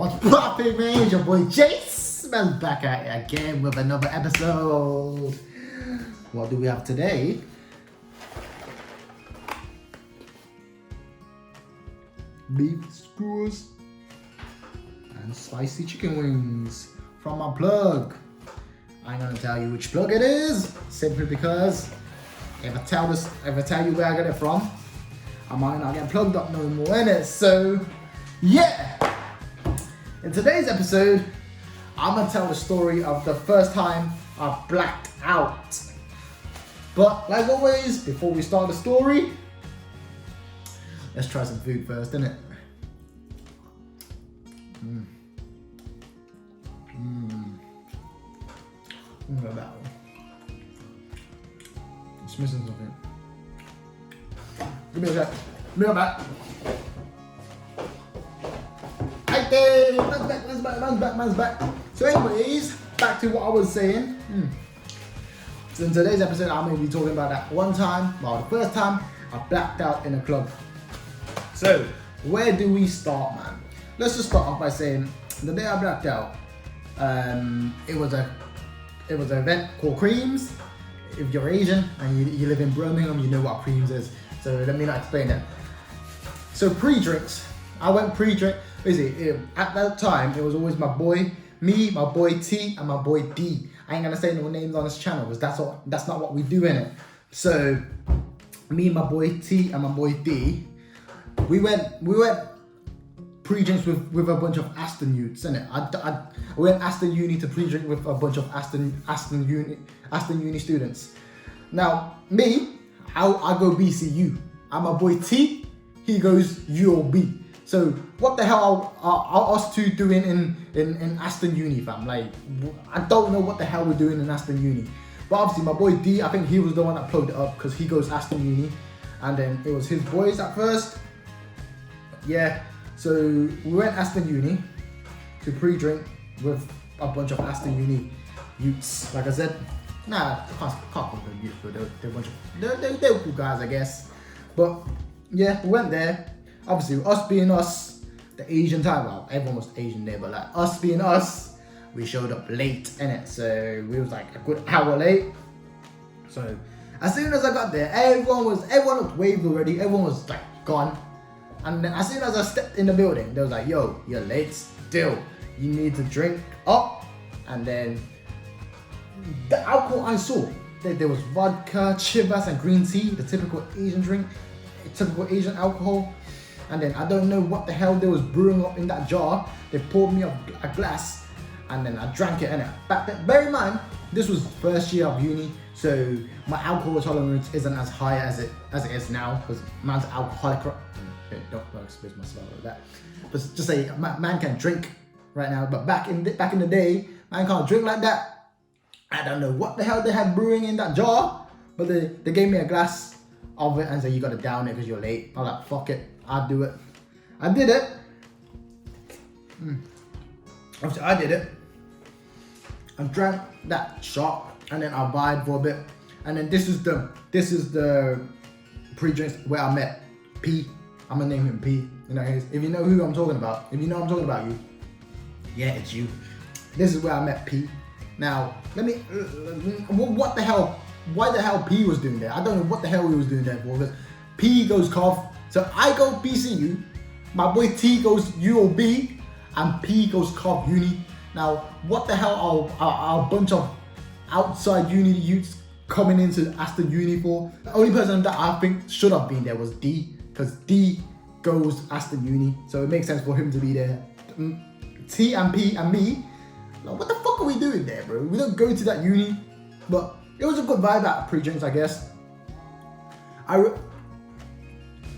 What's poppin', man? It's your boy Jiaze. Man, back at it again with another episode. What do we have today? Beef skewers and spicy chicken wings from my plug. I ain't gonna tell you which plug it is, simply because if I tell you where I got it from, I might not get plugged up no more in it. So yeah. In today's episode, I'm gonna tell the story of the first time I blacked out. But like always, before we start the story, let's try some food first, innit? Look at that one. It's missing something. Give me a sec. Give me a back. Right there. Man's back. So anyways, back to what I was saying. So in today's episode, I'm going to be talking about that one time, well, the first time I blacked out in a club. So, where do we start, man? Let's just start off by saying, the day I blacked out, it was an event called Creams. If you're Asian and you live in Birmingham, you know what Creams is. So let me not explain that. So pre-drinks, I went pre-drink. At that time, it was always my boy, me, my boy T, and my boy D. I ain't gonna say no names on this channel because that's not what we do in it. So me, my boy T, and my boy D, we went pre-drinks with a bunch of Aston youths, innit? I went Aston Uni to pre-drink with a bunch of Aston Uni students. Now me, I go BCU, and my boy T, he goes UOB. So what the hell are us two doing in Aston Uni, fam? Like, I don't know what the hell we're doing in Aston Uni. But obviously my boy D, I think he was the one that plugged it up because he goes Aston Uni. And then it was his boys at first. Yeah, so we went Aston Uni to pre-drink with a bunch of Aston Uni youths. Like I said, I can't call them youths, but they're a bunch of, they're cool guys, I guess. But yeah, we went there. Obviously, us being us, the Asian time, well, everyone was Asian there, but like us being us, we showed up late, innit? So we was like a good hour late. So as soon as I got there, everyone was waved already, everyone was like gone. And then as soon as I stepped in the building, they was like, yo, you're late still. You need to drink up. And then the alcohol I saw, there was vodka, Jiaze, and green tea, the typical Asian drink, typical Asian alcohol. And then I don't know what the hell they was brewing up in that jar. They poured me a glass and then I drank it, innit? Back then, bear in mind, this was first year of uni, so my alcohol tolerance isn't as high as it is now, because man's alcoholic. Don't expose myself like that. But just say man can drink right now, but back in the day, man can't drink like that. I don't know what the hell they had brewing in that jar, but they gave me a glass of it and said you gotta down it because you're late. I'm like, fuck it, I'll do it. I did it. Obviously, I did it. I drank that shot and then I vibed for a bit. And then this is the pre-drinks where I met P. I'm gonna name him P. You know, if you know who I'm talking about, if you know I'm talking about you, yeah, it's you. This is where I met P. Now, let me. What the hell? Why the hell P was doing there? I don't know what the hell he was doing there for. Because P goes cough, so I go BCU. My boy T goes UOB, and P goes cough uni. Now, what the hell are a bunch of outside uni youths coming into Aston Uni for? The only person that I think should have been there was D, because D goes Aston Uni, so it makes sense for him to be there. T and P and me, like, what the fuck are we doing there, bro? We don't go to that uni, but it was a good vibe at pre-drinks, I guess. I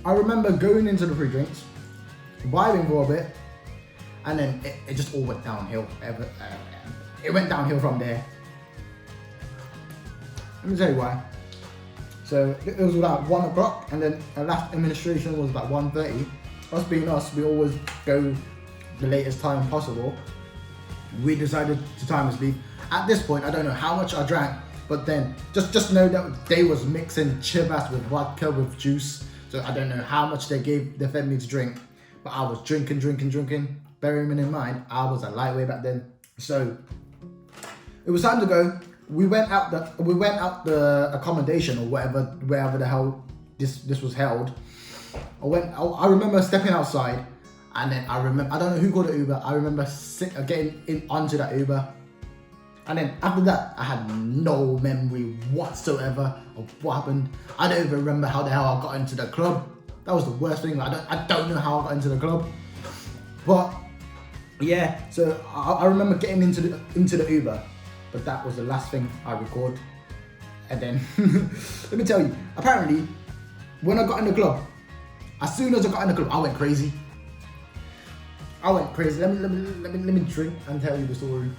remember going into the pre-drinks, vibing for a bit, and then it just all went downhill. It went downhill from there. Let me tell you why. So it was about 1 o'clock, and then our last administration was about 1:30. Us being us, we always go the latest time possible. We decided to time us leave. At this point, I don't know how much I drank, but then just know that they was mixing Jiaze with vodka with juice. So I don't know how much they fed me to drink, but I was drinking. bearing in mind, I was a lightweight back then. So it was time to go. We went out the accommodation or wherever the hell this was held. I remember stepping outside, and then I don't know who called the Uber. I remember getting in onto that Uber. And then after that, I had no memory whatsoever of what happened. I don't even remember how the hell I got into the club. That was the worst thing. I don't know how I got into the club. But yeah, so I remember getting into the Uber, but that was the last thing I record. And then let me tell you, apparently, when I got in the club, as soon as I got in the club, I went crazy. Let me drink and tell you the story.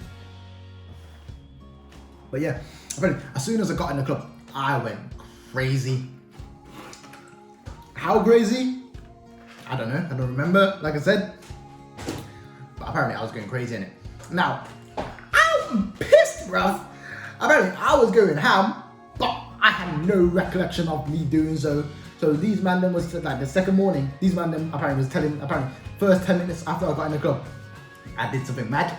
But yeah, apparently, as soon as I got in the club, I went crazy. How crazy? I don't know. I don't remember, like I said. But apparently, I was going crazy in it. Now, I'm pissed, bruv. Apparently, I was going ham, but I had no recollection of me doing so. So these man them was like the second morning. These man them apparently first 10 minutes after I got in the club, I did something mad.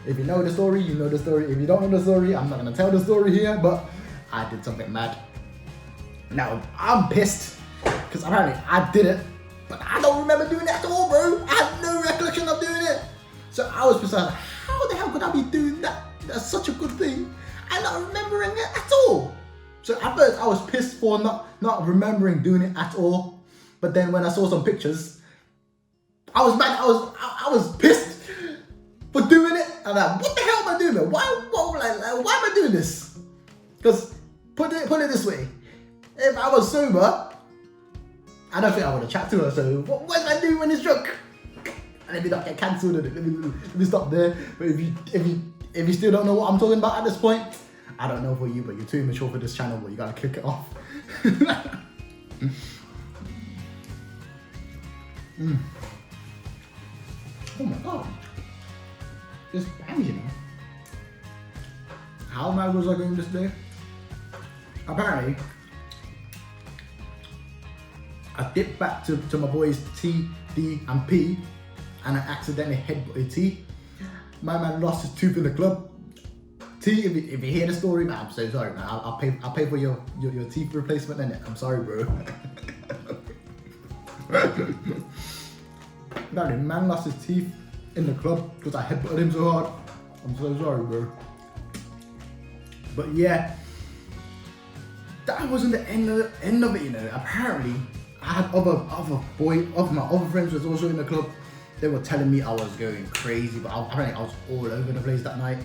If you know the story, you know the story. If you don't know the story, I'm not gonna tell the story here, but I did something mad. Now, I'm pissed, because apparently I did it, but I don't remember doing it at all, bro. I have no recollection of doing it. So I was pissed. How the hell could I be doing that? That's such a good thing. I'm not remembering it at all. So at first I was pissed for not remembering doing it at all. But then when I saw some pictures, I was mad. I was pissed for doing it. I'm like, what the hell am I doing? Why am I doing this? Because put it this way, if I was sober, I don't think I would have chatted to her. So what am I doing when it's drunk? And let me not get cancelled. Let me stop there. But if you still don't know what I'm talking about at this point, I don't know for you, but you're too immature for this channel. But you gotta kick it off. Oh my god. Just bangs, you know. How mad was I going this day? Apparently, I dipped back to my boys T, D, and P, and I accidentally headbutted T. My man lost his tooth in the club. T, if you hear the story, man, I'm so sorry, man. I'll pay for your teeth replacement, innit? I'm sorry, bro. Man lost his teeth in the club because I headbutted him so hard. I'm so sorry, bro. But yeah, that wasn't the end of it, you know. Apparently, I had my other friends was also in the club. They were telling me I was going crazy, but apparently I was all over the place that night.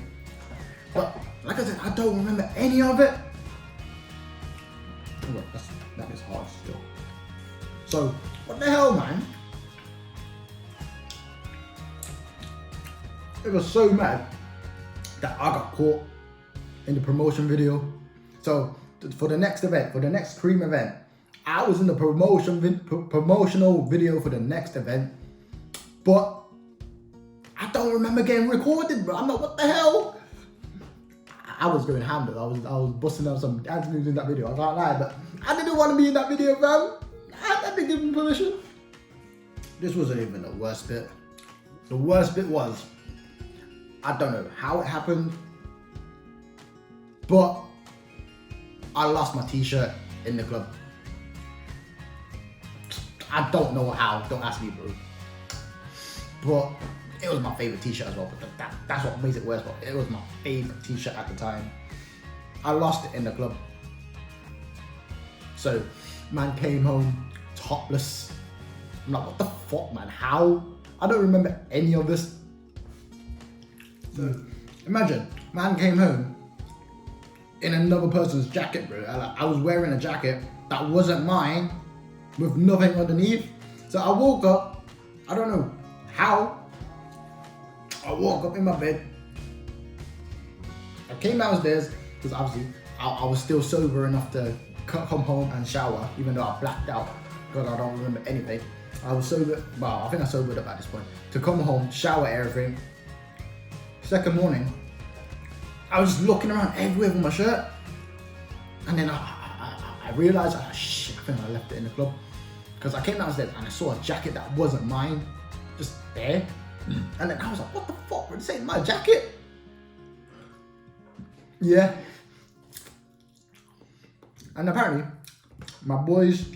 But like I said, I don't remember any of it. Oh, that is hard still. So what the hell, man? It was so mad that I got caught in the promotion video. So for the next event, for the next Cream event, I was in the promotional video for the next event, but I don't remember getting recorded, bro. I'm like, what the hell? I was going ham, though. I was busting out some dance moves in that video. I can't lie, but I didn't want to be in that video, fam. I didn't give him permission. This wasn't even the worst bit. The worst bit was, I don't know how it happened, but I lost my t-shirt in the club. I don't know how, don't ask me, bro. But it was my favorite t-shirt as well, but that's what makes it worse, but it was my favorite t-shirt at the time. I lost it in the club. So, man came home topless. I'm like, what the fuck, man? How? I don't remember any of this. So, imagine, man came home in another person's jacket, bro. I was wearing a jacket that wasn't mine, with nothing underneath. So I woke up, I don't know how, I woke up in my bed. I came downstairs, because obviously I was still sober enough to come home and shower, even though I blacked out, because I don't remember anything. I was sober, well, I think I sobered up at this point, to come home, shower, everything. Second morning, I was just looking around everywhere for my shirt, and then I realized, shit, I think I left it in the club. Because I came downstairs and I saw a jacket that wasn't mine, just there. And then I was like, what the fuck, bro? This ain't my jacket. Yeah. And apparently, my boys,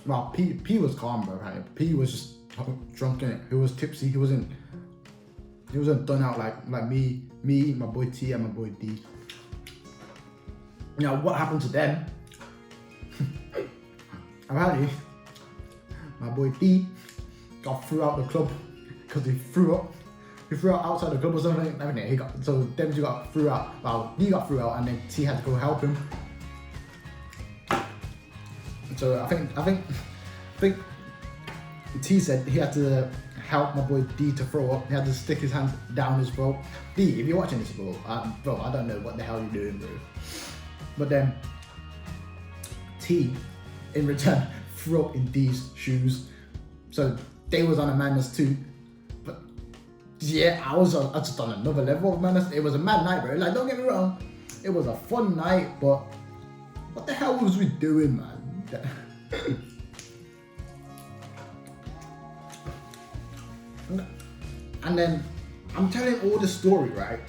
well, P was calm, bro. Apparently. P was just drunk in it. He was tipsy. He wasn't done out like me, my boy T, and my boy D. Now, what happened to them? Apparently, my boy D got threw out the club because he threw up. He threw out outside the club or something. So them two got threw out. Well, D got threw out, and then T had to go help him. So I think T said he had to help my boy D to throw up. He had to stick his hand down his throat. D, if you're watching this, bro, I don't know what the hell you're doing, bro. But then T, in return, threw up in D's shoes. So they was on a madness too. But yeah, I just on another level of madness. It was a mad night, bro. Like, don't get me wrong, it was a fun night, but what the hell was we doing, man? And then I'm telling all the story, right?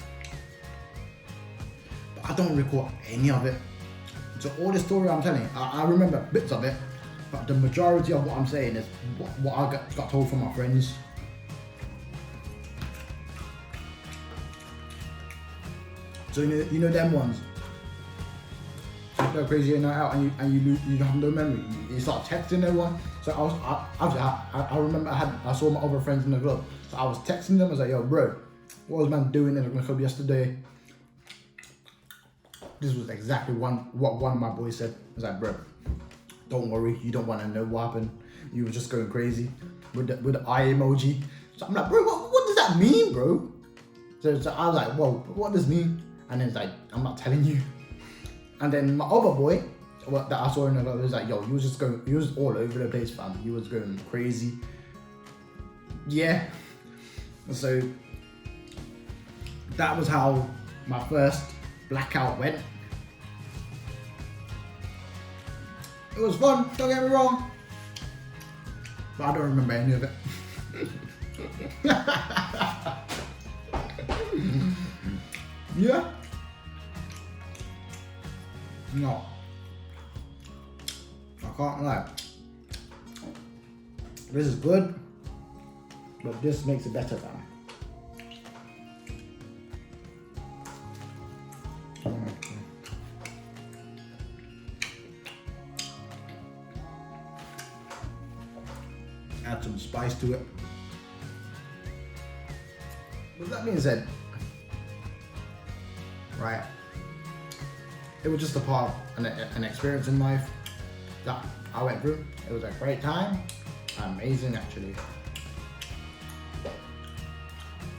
But I don't recall any of it. So all the story I'm telling, I remember bits of it, but the majority of what I'm saying is what I got told from my friends. So you know them ones. Go crazy night out and you have no memory. You start texting everyone. So I remember I saw my other friends in the club. So I was texting them. I was like, yo, bro, what was man doing in the club yesterday? This was exactly what one of my boys said. I was like, bro, don't worry, you don't want to know what happened. You were just going crazy with the eye emoji. So I'm like, bro, what does that mean, bro? So I was like, whoa, what does this mean? And then it's like, I'm not telling you. And then my other boy, that I saw in the club, was like, yo, he was all over the place, fam. He was going crazy. Yeah. So that was how my first blackout went. It was fun, don't get me wrong, but I don't remember any of it. Yeah. No, I can't lie. This is good, but this makes it better, fam. Add some spice to it. With that being said, right, it was just a part of an experience in life that I went through. It was a great time, amazing actually.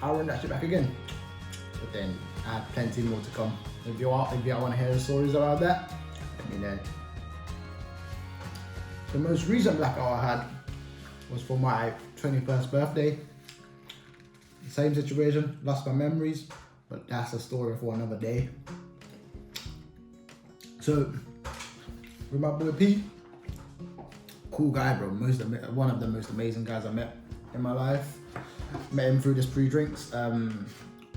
I'll run that shit back again, but then I have plenty more to come. If you want to hear the stories about that, let me know. The most recent blackout I had was for my 21st birthday. Same situation, lost my memories, but that's a story for another day. So, with my boy P, cool guy, bro. One of the most amazing guys I met in my life. Met him through this pre-drinks.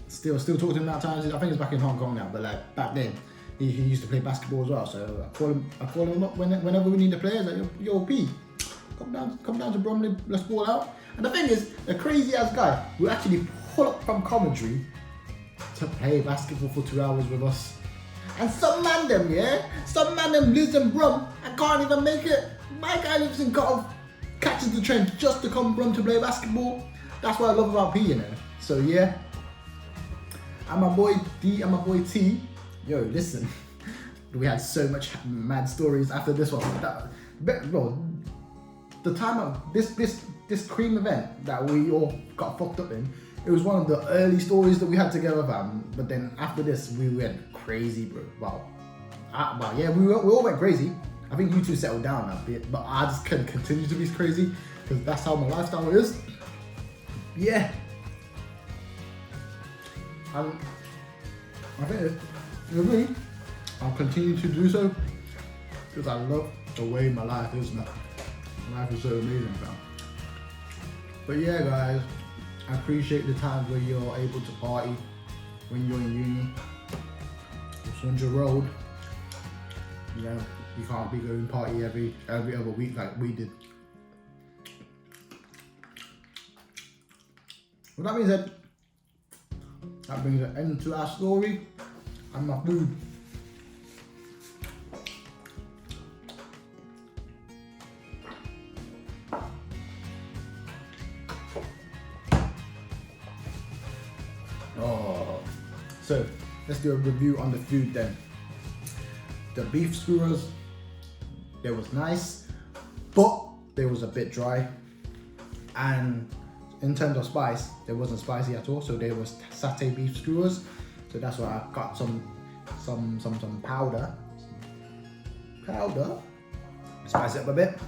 Still talk to him at times. I think he's back in Hong Kong now, but like back then, he used to play basketball as well. So I call him up whenever we need to play. I was like, yo P, come down to Bromley, let's ball out. And the thing is, the crazy ass guy will actually pull up from Coventry to play basketball for 2 hours with us. And some man them lives in Brum and can't even make it. My guy lives in Cove, catches the train just to come Brum to play basketball. That's what I love about P, you know. So yeah. And my boy D and my boy T, yo, listen. We had so much mad stories after this one. Bro, the time of this cream event that we all got fucked up in, it was one of the early stories that we had together, fam. But then after this, we went crazy, bro. Wow. Yeah, we all went crazy. I think you two settled down a bit, but I just couldn't continue to be crazy because that's how my lifestyle is. Yeah. I think for me, I'll continue to do so because I love the way my life is now. My life is so amazing, fam. But yeah, guys, I appreciate the times where you're able to party when you're in uni. It's on your road. You know, you can't be going party every other week like we did. With that being said, that brings an end to our story and my food. Oh, so let's do a review on the food then. The beef skewers, they was nice, but they was a bit dry. And in terms of spice, they wasn't spicy at all. So there was satay beef skewers. So that's why I got some powder. Spice it up a bit.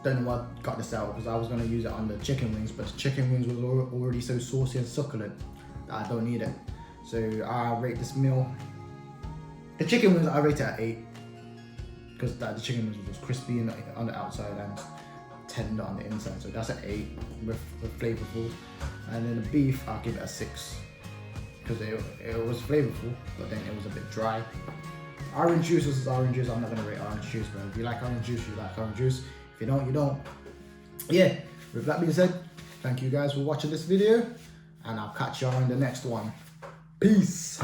Don't know why I got this out because I was gonna use it on the chicken wings, but the chicken wings was already so saucy and succulent that I don't need it. So I rate this meal. The chicken wings I rate it at 8 because the chicken wings was crispy on the outside and tender on the inside. So that's an 8 with flavorful. And then the beef I'll give it a 6 because it was flavorful, but then it was a bit dry. Orange juice is orange juice. I'm not gonna rate orange juice, but if you like orange juice, you like orange juice. If you don't, you don't. Yeah, with that being said, thank you guys for watching this video, and I'll catch y'all in the next one. Peace.